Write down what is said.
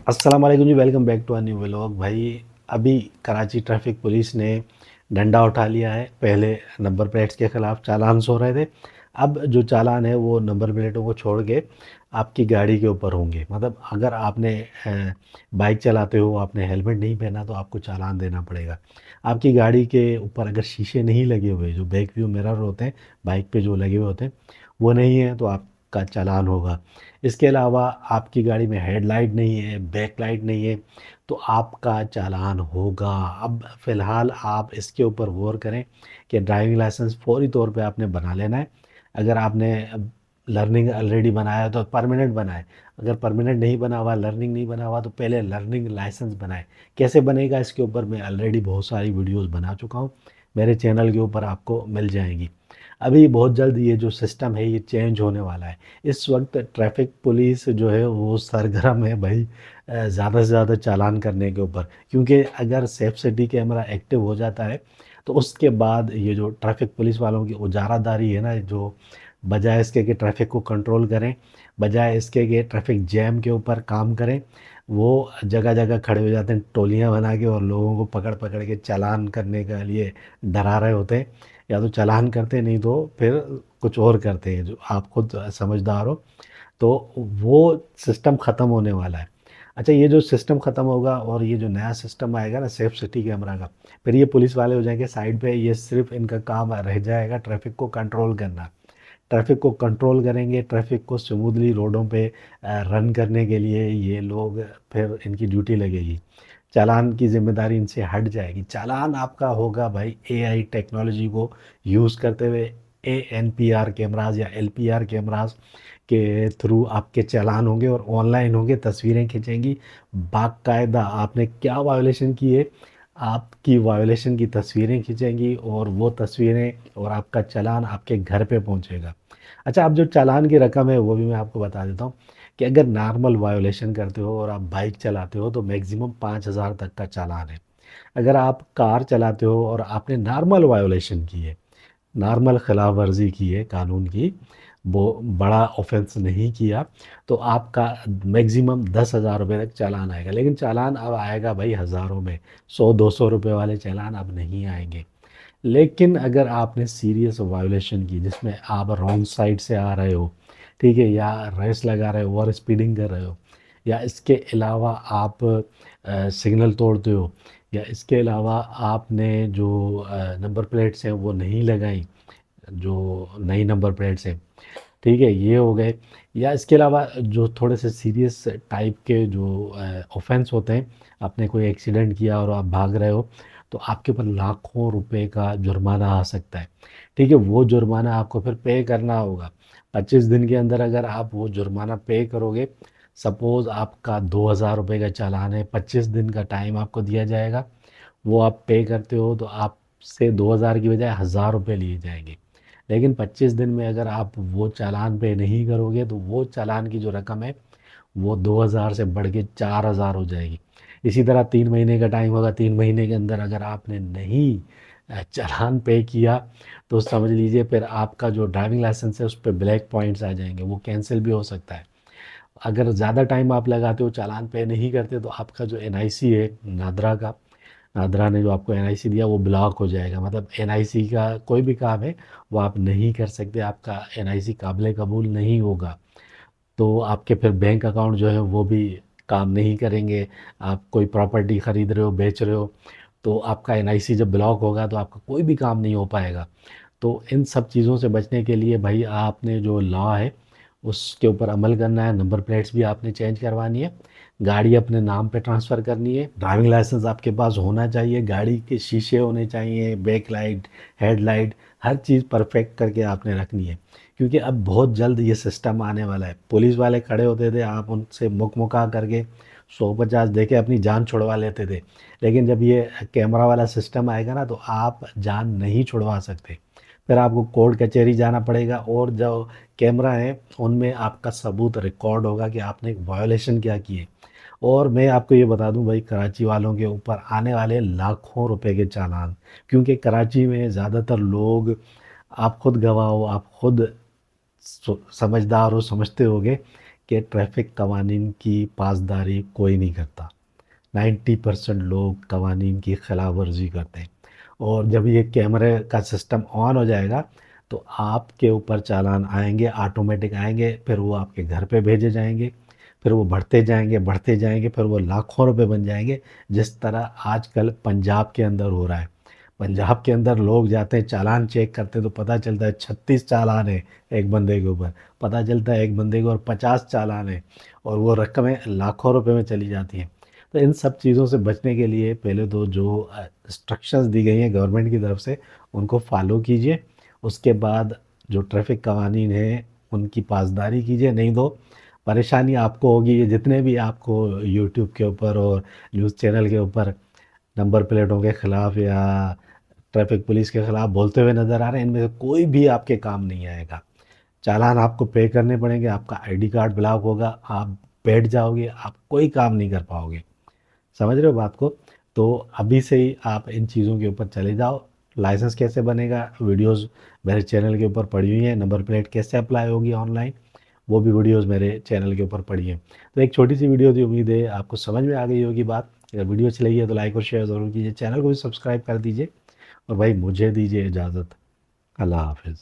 अस्सलाम वालेकुम जी, welcome back to a new vlog. भाई अभी कराची ट्रैफिक पुलिस ने डंडा उठा लिया है। पहले नंबर प्लेट्स के ख़िलाफ़ चालान हो रहे थे। अब जो चालान है वो नंबर प्लेटों को छोड़ के आपकी गाड़ी के ऊपर होंगे। मतलब अगर आपने बाइक चलाते हो, आपने हेलमेट नहीं पहना तो आपको चालान देना पड़ेगा। आपकी गाड़ी के ऊपर अगर शीशे नहीं लगे हुए, जो बैक व्यू मिरर होते हैं बाइक पे जो लगे हुए होते हैं, वो नहीं है तो आपका चालान होगा। इसके अलावा आपकी गाड़ी में हेडलाइट नहीं है, बैक लाइट नहीं है, तो आपका चालान होगा। अब फ़िलहाल आप इसके ऊपर गौर करें कि ड्राइविंग लाइसेंस फ़ौरी तौर पे आपने बना लेना है। अगर आपने लर्निंग ऑलरेडी बनाया है तो परमानेंट बनाएँ। अगर परमानेंट नहीं बना हुआ, लर्निंग नहीं बना हुआ तो पहले लर्निंग लाइसेंस बनाएँ। कैसे बनेगा इसके ऊपर मैं ऑलरेडी बहुत सारी वीडियोज़ बना चुका हूँ। मेरे चैनल के ऊपर आपको मिल जाएँगी। अभी बहुत जल्द ये जो सिस्टम है ये चेंज होने वाला है। इस वक्त ट्रैफिक पुलिस जो है वो सरगर्म है भाई ज़्यादा से ज़्यादा चालान करने के ऊपर, क्योंकि अगर सेफ सिटी कैमरा एक्टिव हो जाता है तो उसके बाद ये जो ट्रैफिक पुलिस वालों की उजारादारी है ना, जो बजाय इसके कि ट्रैफिक को कंट्रोल करें, बजाय इसके कि ट्रैफिक जैम के ऊपर काम करें, वो जगह जगह खड़े हो जाते हैं टोलियां बना के और लोगों को पकड़ पकड़ के चालान करने के लिए डरा रहे होते हैं। या तो चालान करते, नहीं तो फिर कुछ और करते हैं, जो आप खुद समझदार हो। तो वो सिस्टम ख़त्म होने वाला है। अच्छा, ये जो सिस्टम ख़त्म होगा और ये जो नया सिस्टम आएगा ना सेफ सिटी कैमरा का, फिर ये पुलिस वाले हो जाएंगे साइड पे। ये सिर्फ इनका काम रह जाएगा ट्रैफिक को कंट्रोल करना। ट्रैफिक को कंट्रोल करेंगे, ट्रैफिक को स्मूथली रोडों पे रन करने के लिए ये लोग, फिर इनकी ड्यूटी लगेगी। चालान की ज़िम्मेदारी इनसे हट जाएगी। चालान आपका होगा भाई एआई टेक्नोलॉजी को यूज़ करते हुए। एएनपीआर कैमराज़ या एलपीआर कैमराज़ के थ्रू आपके चालान होंगे और ऑनलाइन होंगे, तस्वीरें खींचेंगी। बाकायदा आपने क्या वायोलेशन की है, आपकी वायोलेशन की तस्वीरें खींचेंगी और वो तस्वीरें और आपका चालान आपके घर पे पहुंचेगा। अच्छा, अब जो चालान की रकम है वो भी मैं आपको बता देता हूँ कि अगर नॉर्मल वायोलेशन करते हो और आप बाइक चलाते हो तो मैक्सिमम 5,000 तक का चालान है। अगर आप कार चलाते हो और आपने नॉर्मल वायोलेशन की है, नॉर्मल खिलाफ वर्जी की है कानून की, वो बड़ा ऑफेंस नहीं किया, तो आपका मैक्सिमम 10,000 रुपये तक चालान आएगा। लेकिन चालान अब आएगा भाई हज़ारों में, 100-200 रुपये वाले चालान अब नहीं आएंगे। लेकिन अगर आपने सीरियस वायोलेशन की, जिसमें आप रॉन्ग साइड से आ रहे हो, ठीक है, या रेस लगा रहे हो, ओवर स्पीडिंग कर रहे हो, या इसके अलावा आप सिग्नल तोड़ते हो, या इसके अलावा आपने जो नंबर प्लेट्स हैं वो नहीं लगाई, जो नई नंबर प्लेट्स हैं, ठीक है, ये हो गए। या इसके अलावा जो थोड़े से सीरियस टाइप के जो ऑफेंस होते हैं, आपने कोई एक्सीडेंट किया और आप भाग रहे हो, तो आपके ऊपर लाखों रुपए का जुर्माना आ सकता है। ठीक है, वो जुर्माना आपको फिर पे करना होगा। 25 दिन के अंदर अगर आप वो जुर्माना पे करोगे, सपोज़ आपका 2,000 रुपये का चालान है, 25 दिन का टाइम आपको दिया जाएगा, वो आप पे करते हो तो आपसे 2,000 की बजाय 1,000 रुपये लिए जाएंगे। लेकिन 25 दिन में अगर आप वो चालान पे नहीं करोगे तो वो चालान की जो रकम है वो 2,000 से बढ़ के 4,000 हो जाएगी। इसी तरह 3 महीने का टाइम होगा, 3 महीने के अंदर अगर आपने नहीं चालान पे किया तो समझ लीजिए फिर आपका जो ड्राइविंग लाइसेंस है उस पर ब्लैक पॉइंट्स आ जाएंगे, वो कैंसिल भी हो सकता है। अगर ज़्यादा टाइम आप लगाते हो चालान पे नहीं करते तो आपका जो एनआईसी है नादरा का, नादरा ने जो आपको एनआईसी दिया वो ब्लॉक हो जाएगा। मतलब एनआईसी का कोई भी काम है वो आप नहीं कर सकते, आपका एनआईसी काबिल कबूल नहीं होगा। तो आपके फिर बैंक अकाउंट जो है वो भी काम नहीं करेंगे। आप कोई प्रॉपर्टी ख़रीद रहे हो, बेच रहे हो, तो आपका एनआईसी जब ब्लॉक होगा तो आपका कोई भी काम नहीं हो पाएगा। तो इन सब चीज़ों से बचने के लिए भाई आपने जो लॉ है उसके ऊपर अमल करना है। नंबर प्लेट्स भी आपने चेंज करवानी है, गाड़ी अपने नाम पे ट्रांसफ़र करनी है, ड्राइविंग लाइसेंस आपके पास होना चाहिए, गाड़ी के शीशे होने चाहिए, बैक लाइट, हेडलाइट, हर चीज़ परफेक्ट करके आपने रखनी है। क्योंकि अब बहुत जल्द ये सिस्टम आने वाला है। पुलिस वाले खड़े होते थे, आप उनसे मुकमुका करके 150 दे के अपनी जान छुड़वा लेते थे। लेकिन जब ये कैमरा वाला सिस्टम आएगा ना तो आप जान नहीं छुड़वा सकते। फिर आपको कोर्ट कचहरी जाना पड़ेगा और जो कैमरा है उनमें आपका सबूत रिकॉर्ड होगा कि आपने एक वायोलेशन क्या की है। और मैं आपको ये बता दूं भाई, कराची वालों के ऊपर आने वाले लाखों रुपए के चालान, क्योंकि कराची में ज़्यादातर लोग, आप खुद गवाह हो, आप खुद समझदार हो, समझते होगे कि ट्रैफ़िक कवानीन की पासदारी कोई नहीं करता। 90% लोग कवानीन की खिलाफ वर्जी करते हैं और जब ये कैमरे का सिस्टम ऑन हो जाएगा तो आपके ऊपर चालान आएंगे, ऑटोमेटिक आएंगे, फिर वो आपके घर पे भेजे जाएंगे, फिर वो बढ़ते जाएंगे, फिर वो लाखों रुपए बन जाएंगे, जिस तरह आजकल पंजाब के अंदर हो रहा है। पंजाब के अंदर लोग जाते हैं, चालान चेक करते हैं तो पता चलता है 36 चालान है एक बंदे के ऊपर, पता चलता है एक बंदे के और 50 चालान है, और वो रकमें लाखों रुपए में चली जाती हैं। तो इन सब चीज़ों से बचने के लिए पहले तो जो इंस्ट्रक्शंस दी गई हैं गवर्नमेंट की तरफ से उनको फॉलो कीजिए। उसके बाद जो ट्रैफ़िक कवानीन हैं उनकी पासदारी कीजिए, नहीं तो परेशानी आपको होगी। ये जितने भी आपको यूट्यूब के ऊपर और न्यूज़ चैनल के ऊपर नंबर प्लेटों के खिलाफ या ट्रैफ़िक पुलिस के खिलाफ बोलते हुए नज़र आ रहे हैं, इनमें से कोई भी आपके काम नहीं आएगा। चालान आपको पे करने पड़ेंगे, आपका आईडी कार्ड ब्लॉक होगा, आप बैठ जाओगे, आप कोई काम नहीं कर पाओगे। समझ रहे हो बात को? तो अभी से ही आप इन चीज़ों के ऊपर चले जाओ। लाइसेंस कैसे बनेगा, वीडियोज़ मेरे चैनल के ऊपर पड़ी हुई हैं। नंबर प्लेट कैसे अप्लाई होगी ऑनलाइन, वो भी वीडियोज़ मेरे चैनल के ऊपर पड़ी हैं। तो एक छोटी सी वीडियो थी, उम्मीद है आपको समझ में आ गई होगी बात। अगर वीडियो अच्छी लगी है तो लाइक और शेयर ज़रूर कीजिए, चैनल को भी सब्सक्राइब कर दीजिए और भाई मुझे दीजिए इजाज़त। अल्लाह हाफ़िज़।